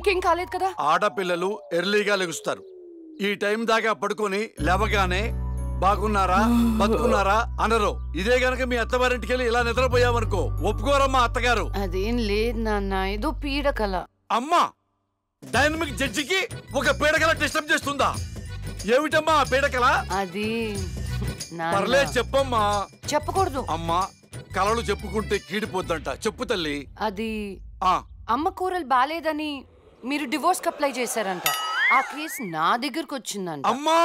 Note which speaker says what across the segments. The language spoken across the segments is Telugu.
Speaker 1: నీకేం కాలేదు కదా?
Speaker 2: ఆడపిల్లలు ఎర్లీగా లెగుస్తారు. ఈ టైం దాకా పడుకొని లేవగానే బాగున్నారా బతుకున్నారా అనరు. ఇదే గనక మీ అత్తవారింటికి వెళ్ళి ఇలా నిద్రపోయామనుకో ఒప్పుకోరమ్మా అత్తగారు.
Speaker 1: అదేం లేదు నాన్న, ఏదో పీడకల.
Speaker 2: అమ్మా, డైనమిక్ జడ్జికి ఒక పీడకల డిస్టర్బ్ చేస్తుందా? ఏమిటమ్మా పీడకల?
Speaker 1: అది
Speaker 2: పర్లేదు చెప్పమ్మా.
Speaker 1: చెప్పకూడదు
Speaker 2: అమ్మా, కలలు చెప్పుకుంటే కీడిపోద్దంట. చెప్పు తల్లి.
Speaker 1: అది అమ్మ కూరలు బాలేదని మీరు డివోర్స్ కి అప్లై చేశారంట. ఆ కేసు నా దగ్గరకు వచ్చిందంట.
Speaker 2: అమ్మా,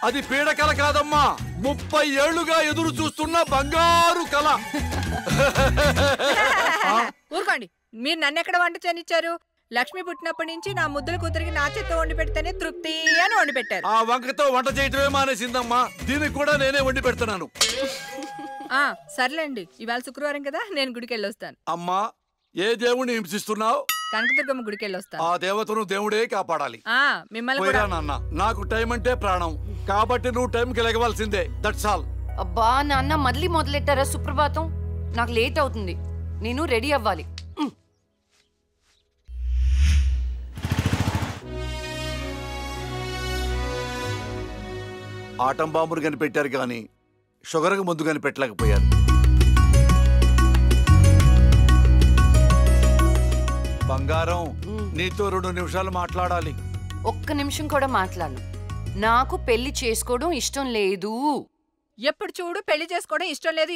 Speaker 2: అది పీడకల కాదమ్మా, 30 ఏళ్లుగా ఎదురు చూస్తున్న బంగారు కళ.
Speaker 3: ఊరుకోండి, మీరు నన్ను ఎక్కడ వంట చేయనిచ్చారు? లక్ష్మి పుట్టినప్పటి నుంచి నా ముద్దుల కూతురికి నా చేత్తో వండి పెడితేనే తృప్తి అని వండి పెట్టారు.
Speaker 2: ఆ వంకతో వంట చేయటమే మానేసిందమ్మా. దీనికి కూడా నేనే వండి పెడుతున్నాను.
Speaker 3: సర్లేండి, ఇవాళ శుక్రవారం కదా, నేను గుడికి వెళ్ళొస్తాను.
Speaker 2: అమ్మా, ఏ దేవుణ్ణి హింసిస్తున్నావు?
Speaker 3: కనకదుర్గమ్మ గుడికి వెళ్ళొస్తాను.
Speaker 2: ఆ దేవతను దేవుడే కాపాడాలి.
Speaker 3: మిమ్మల్ని కూడా.
Speaker 2: నాన్న, నాకు టైం అంటే ప్రాణం, కాబట్టి నువ్వు టైంకి లెగవలసిందే. That's all.
Speaker 1: అబ్బా నాన్న, మళ్ళీ మొదలెట్టారా సుప్రభాతం? నాకు లేట్ అవుతుంది, నేను రెడీ అవ్వాలి.
Speaker 2: ఆటం బాంబును కనిపెట్టారు కానీ షుగర్కు ముందు కనిపెట్టలేకపోయారు. బంగారం, నీతో 2 నిమిషాలు మాట్లాడాలి.
Speaker 1: ఒక్క నిమిషం కూడా మాట్లాడను. నాకు పెళ్లి చేసుకోవడం ఇష్టం లేదు.
Speaker 3: ఎప్పుడు చూడు పెళ్లి చేసుకోవడం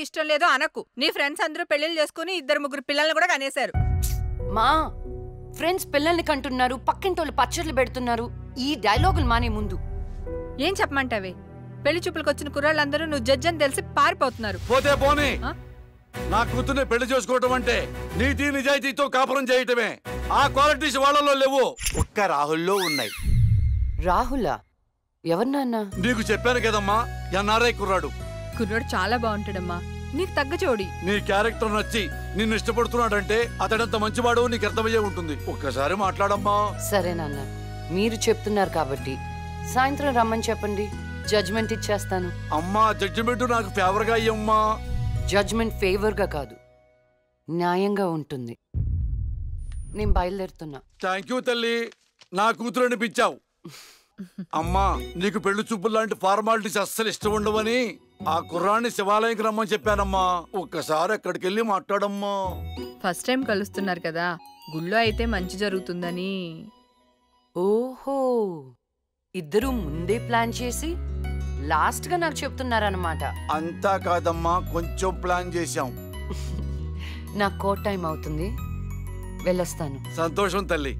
Speaker 3: ఇష్టం లేదు అనకు. నీ ఫ్రెండ్స్ అందరూ పెళ్లిళ్ళు చేసుకుని 2-3 పిల్లల్ని కూడా కనేశారు.
Speaker 1: మా ఫ్రెండ్స్ పిల్లల్ని కంటున్నారు, పక్కింటోళ్ళు పచ్చళ్ళు పెడుతున్నారు. ఈ డైలాగులు మానే ముందు
Speaker 3: ఏం చెప్పమంటావే? పెళ్లి చూపులకు వచ్చిన కుర్రాళ్ళందరూ నువ్వు జడ్జి అని తెలిసి పారిపోతున్నారు.
Speaker 2: పోతే పోనీ, నా కూతుర్ని పెళ్లి చేసుకోవటం అంటే నీతి నిజాయితీతో కాపురం చేయటమే. ఆ క్వాలిటీస్ వాళ్ళలో లేవు, ఒక్క రాహుల్లో ఉన్నాయి.
Speaker 1: రాహులా? ఎవరు నాన్న?
Speaker 2: నీకు చెప్పాను కదమ్మా, ఎన్ఆర్ఐ కుర్రాడు.
Speaker 3: కుర్రాడు చాలా బాగుంటాడమ్మా, నీకు తగ్గ జోడి.
Speaker 2: నీ క్యారెక్టర్ నచ్చి నిన్ను ఇష్టపడుతున్నాడంటే అతడంత మంచివాడు నీకు అర్థమయ్యే ఉంటుంది. ఒక్కసారి మాట్లాడమ్మా.
Speaker 1: సరే నాన్న, మీరు చెప్తున్నారు కాబట్టి సాయంత్రం రమ్మని చెప్పండి, జడ్జ్మెంట్ ఇచ్చేస్తాను.
Speaker 2: అమ్మా, జడ్జిమెంట్ నాకు ఫేవర్ గా అయ్యమ్మా.
Speaker 1: జడ్జ్మెంట్ ఫేవర్ గా కాదు, న్యాయంగా ఉంటుంది. నేను బయలుదేరుతున్నా.
Speaker 2: థ్యాంక్ యూ తల్లి, నా కూతురు అనిపించావు. అమ్మా, నీకు పెళ్లి చూపులు లాంటి ఫార్మాలిటీస్ అస్సలు ఇష్టం ఉండవని ఆ కుర్రాన్ని శివాలయంకి రమ్మని చెప్పానమ్మా. ఒక్కసారి అక్కడికి వెళ్ళి మాట్లాడమ్మా.
Speaker 3: ఫస్ట్ టైం కలుస్తున్నారు కదా, గుళ్ళో అయితే మంచి జరుగుతుందని.
Speaker 1: ఓహో, ఇద్దరు ముందే ప్లాన్ చేసి లాస్ట్ గా నాకు చెప్తున్నారన్నమాట.
Speaker 2: అంతా కాదమ్మా, కొంచెం ప్లాన్ చేశాం.
Speaker 1: నాకు కోర్ట్ టైం అవుతుంది, వెళ్ళొస్తాను.
Speaker 2: సంతోషం తల్లి.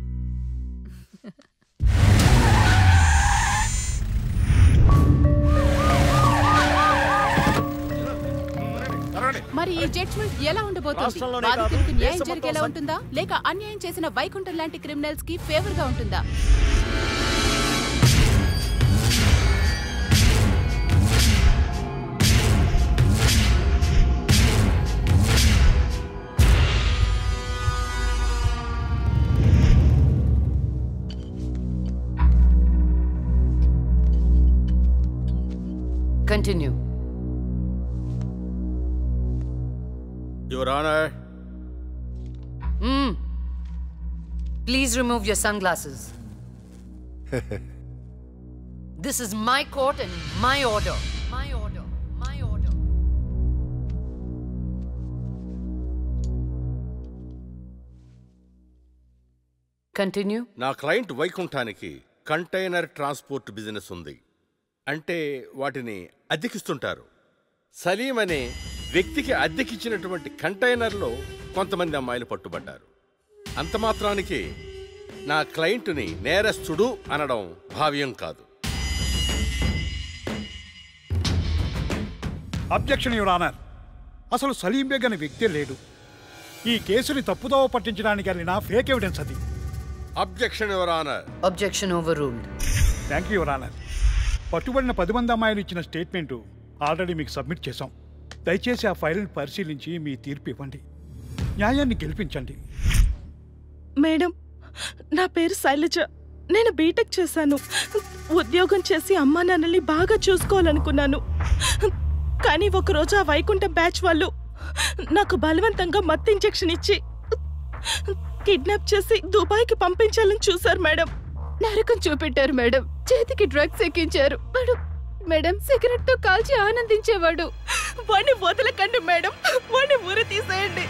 Speaker 4: మరి ఈ జడ్జ్మెంట్ ఎలా ఉండబోతోంది? బాధితులకు న్యాయం జరిగేలా ఉంటుందా, లేక అన్యాయం చేసిన వైకుంఠం లాంటి క్రిమినల్స్ కి ఫేవర్ గా ఉంటుందా?
Speaker 1: Continue.
Speaker 5: Your Honor.
Speaker 1: Please remove your sunglasses. This is my court and my order. My order. My order. Continue.
Speaker 5: నా క్లయింట్ వైకుంఠానికి కంటైనర్ ట్రాన్స్పోర్ట్ బిజినెస్ ఉంది. అంటే వాటిని అద్దెకిస్తుంటారు. సలీం అనే వ్యక్తికి అద్దెకిచ్చినటువంటి కంటైనర్లో కొంతమంది అమ్మాయిలు పట్టుబడ్డారు. అంత మాత్రానికి నా క్లయింట్ని నేరస్తుడు అనడం భావ్యం కాదు.
Speaker 6: Objection your honour. అసలు సలీం బేగ్ అనే వ్యక్తే లేడు. ఈ కేసుని తప్పుదోవ పట్టించడానికి వెళ్ళిన ఫేక్ ఎవిడెన్స్ అది.
Speaker 5: Objection your honour.
Speaker 1: Objection overruled.
Speaker 6: Thank you your honour. పట్టుబడిన 10 మంది అమ్మాయిలు ఇచ్చిన స్టేట్మెంటు ఆల్రెడీ మీకు సబ్మిట్ చేశాం. దయచేసి ఆ ఫైల్ని పరిశీలించి మీ తీర్పు ఇవ్వండి. న్యాయాన్ని గెలిపించండి.
Speaker 7: మేడం, నా పేరు శైలజ. నేను బీటెక్ చేశాను. ఉద్యోగం చేసి అమ్మా నాన్నల్ని బాగా చూసుకోవాలనుకున్నాను. కానీ ఒకరోజు ఆ వైకుంఠం బ్యాచ్ వాళ్ళు నాకు బలవంతంగా మత్తు ఇంజెక్షన్ ఇచ్చి కిడ్నాప్ చేసి దుబాయ్కి పంపించాలని చూశారు మేడం.
Speaker 4: నరకం చూపెట్టారు మేడం. చేతికి డ్రగ్స్ ఎక్కించారు మేడం. మేడం సిగరెట్ తో కాల్చి ఆనందించేవాడు.
Speaker 7: వాడిని వదలకండి మేడం, వాడిని ఉరి తీసేయండి.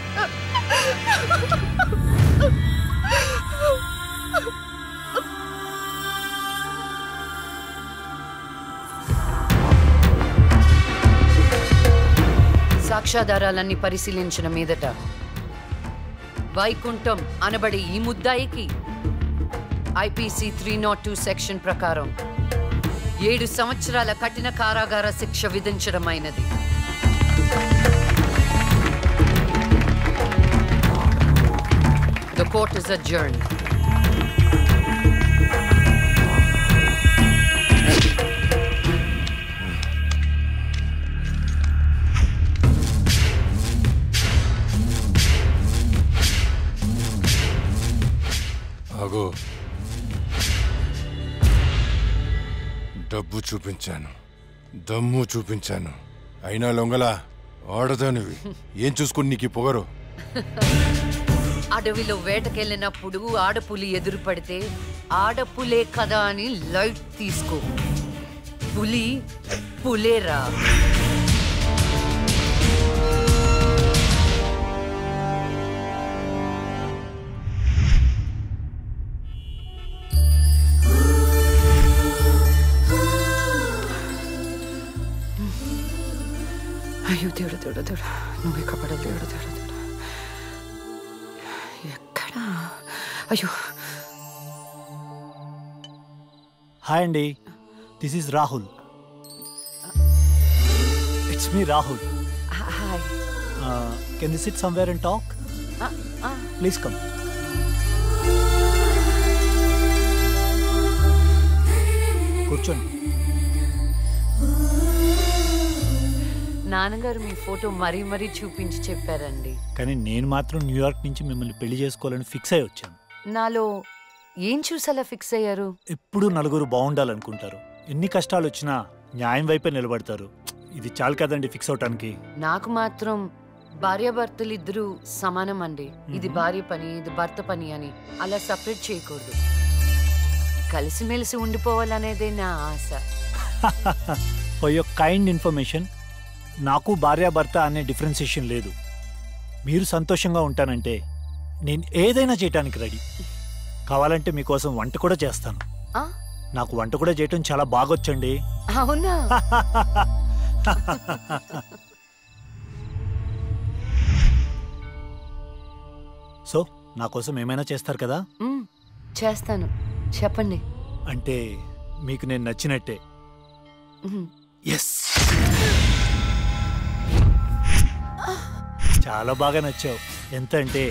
Speaker 1: సాక్ష్యాధారాలన్నీ పరిశీలించిన మీదట వైకుంఠం అనబడి ఈ ముద్దాయికి ఐపీసీ 302 సెక్షన్ ప్రకారం 7 సంవత్సరాల కఠిన కారాగార శిక్ష విధించడమైనది. The court is adjourned.
Speaker 8: ఆగో, డబ్బు చూపించాను, దమ్ము చూపించాను, అయినా లొంగలా ఆడదానివి. ఏం చూసుకుని నీకు పొగరు?
Speaker 1: అడవిలో వేటకెళ్ళినప్పుడు ఆడపులి ఎదురు పడితే ఆడపులే కదా అని లైట్ తీసుకో. పులి పులేరా. అయ్యో దేవుడు దేవుడు దేవుడు, నువ్వు ఎక్కడ దేవుడు దేవుడు దేవుడు, ఎక్కడా? అయ్యో.
Speaker 9: హాయ్ అండి, this is Rahul. It's me Rahul.
Speaker 1: Hi.
Speaker 9: Can we sit somewhere and talk? Please come. కూర్చోండి.
Speaker 1: నాన్నగారు మీ ఫోటో మరీ మరీ చూపించి చెప్పారండి.
Speaker 9: కానీ నేను మాత్రం న్యూయార్క్ నుంచి మిమ్మల్ని పెళ్లి చేసుకోవాలని ఫిక్స్ అయి వచ్చాను.
Speaker 1: నాలో ఏం చూసేలా ఫిక్స్ అయ్యారు?
Speaker 9: ఎప్పుడూ నలుగురు బాగుండాలనుకుంటారు. ఎన్ని కష్టాలు వచ్చినా న్యాయం వైపే నిలబడతారు. ఇది చాలు కదండి ఫిక్స్ అవటానికి.
Speaker 1: నాకు మాత్రం భార్యాభర్తలు ఇద్దరు సమానం అండి. ఇది భార్య పని, ఇది భర్త పని అని అలా సపరేట్ చేయకూడదు. కలిసిమెలిసి ఉండిపోవాలనేదే నా ఆశ.
Speaker 9: ఫర్ యువర్ కైండ్ ఇన్ఫర్మేషన్, నాకు భార్యాభర్త అనే డిఫరెన్సియేషన్ లేదు. మీరు సంతోషంగా ఉంటానంటే నేను ఏదైనా చేయటానికి రెడీ. కావాలంటే మీకోసం వంట కూడా చేస్తాను. నాకు వంట కూడా చేయటం చాలా బాగొచ్చండి.
Speaker 1: అవునా?
Speaker 9: సో నా కోసం ఏమైనా చేస్తారు కదా?
Speaker 1: చేస్తాను, చెప్పండి.
Speaker 9: అంటే మీకు నేను నచ్చినట్టే. ఎస్, చాలా బాగా నచ్చావు. ఎంత అంటే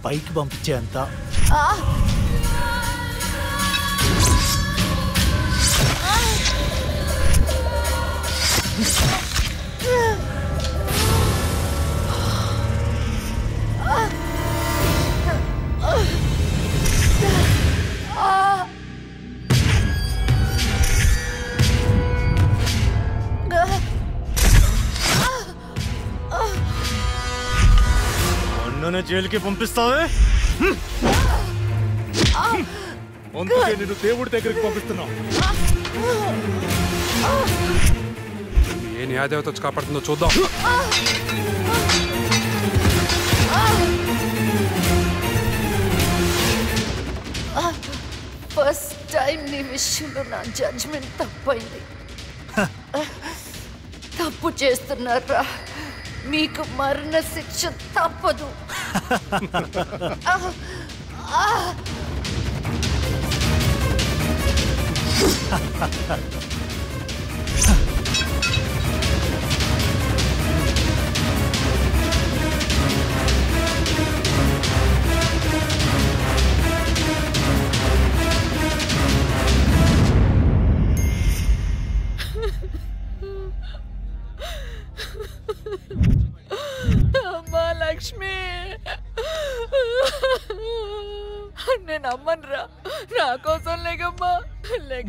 Speaker 9: పైకి పంపించే అంత.
Speaker 10: నన్ను జైలుకి పంపిస్తావే? అందుకే నేను దేవుడి దగ్గరికి పంపిస్తున్నావు.
Speaker 11: ఏ న్యాయదేవత వచ్చి కాపాడుతుందో చూద్దాం.
Speaker 1: ఫస్ట్ టైం నీ విషయంలో నా జడ్జ్మెంట్ తప్పైంది. తప్పు చేస్తున్నారా? మీకు మరణ శిక్ష తప్పదు.
Speaker 3: అమ్మా లక్ష్మి, నేను అమ్మనురా, నా కోసం లేకమ్మా.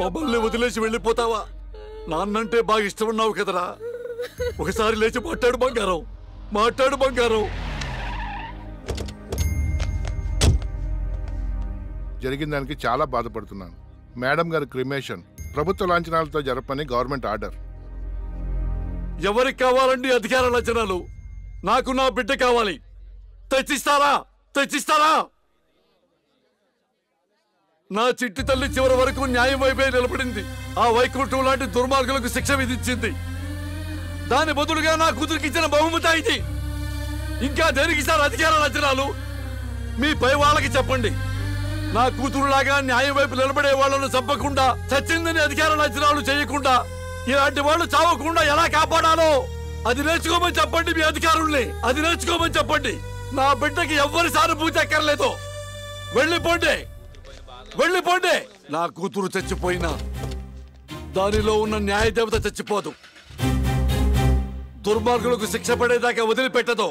Speaker 2: మమ్మల్ని వదిలేసి వెళ్ళిపోతావా? నాన్నంటే బాగా ఇష్టం ఉన్నావు కదరా. ఒకసారి లేచి మాట్లాడు బంగారం, మాట్లాడు బంగారం.
Speaker 12: జరిగిన దానికి చాలా బాధపడుతున్నాను. మేడం గారి క్రిమేషన్ ప్రభుత్వ లాంఛనాలతో జరపని గవర్నమెంట్ ఆర్డర్.
Speaker 2: ఎవరికి కావాలండి అధికార లాంఛనాలు? నాకు నా బిడ్డ కావాలి. తెచ్చిస్తారా? తెచ్చిస్తారా? నా చిట్టి తల్లి చివరి వరకు న్యాయం వైపే నిలబడింది. ఆ వైకుంఠం లాంటి దుర్మార్గులకు శిక్ష విధించింది. దాని బదులుగా నా కూతురికి ఇచ్చిన బహుమతి ఇది. ఇంకా దేనికి సార్ అధికార లాంఛనాలు? మీ పై వాళ్ళకి చెప్పండి. నా కూతురులాగా న్యాయం వైపు నిలబడే వాళ్లను చంపకుండా, చచ్చిందని అధికార లాంఛనాలు చేయకుండా, ఇలాంటి వాళ్ళు చావకుండా ఎలా కాపాడాలో అది నేర్చుకోమని చెప్పండి. మీ అధికారుల్ని అది నేర్చుకోమని చెప్పండి. నా బిడ్డకి ఎవ్వరి సానుభూతి అక్కర్లేదు. వెళ్ళిపోండి, వెళ్ళిపోండి. నా కూతురు చచ్చిపోయినా దానిలో ఉన్న న్యాయ దేవత చచ్చిపోదు. దుర్మార్గులకు శిక్ష పడేదాకా వదిలిపెట్టదు.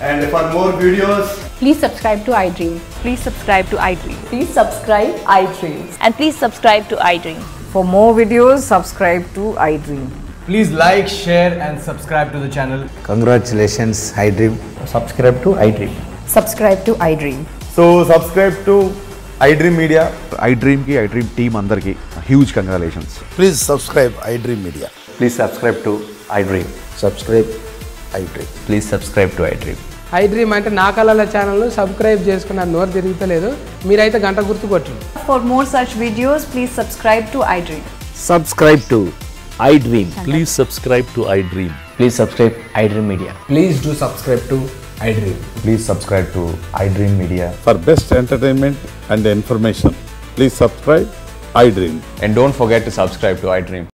Speaker 13: And for more videos,
Speaker 14: please subscribe to iDream.
Speaker 15: Please subscribe to iDream.
Speaker 14: Please subscribe iDream.
Speaker 15: And please subscribe to iDream.
Speaker 16: For more videos, subscribe to iDream.
Speaker 13: please like, share and subscribe to the channel.
Speaker 17: Congratulations, iDream.
Speaker 13: Subscribe to iDream.
Speaker 16: Subscribe to iDream.
Speaker 18: So subscribe to iDream Media. iDream ki iDream team andarki huge congratulations.
Speaker 17: Please subscribe iDream Media.
Speaker 13: Please subscribe to iDream.
Speaker 17: Subscribe iDream.
Speaker 13: Please subscribe to iDream.
Speaker 19: iDream అంటే నా కళల ఛానల్ సబ్స్క్రైబ్ చేసుకున్న నోరు తిరుగుతలేదు. మీరైతే గంట గుర్తు కొట్టండి.
Speaker 14: For more such videos, please subscribe to iDream.
Speaker 20: Subscribe to iDream. Please subscribe to iDream.
Speaker 13: Please subscribe iDream Media. Please do subscribe to iDream.
Speaker 18: Please subscribe to iDream Media.
Speaker 5: For best entertainment and information, please subscribe iDream.
Speaker 13: And don't forget to subscribe to iDream.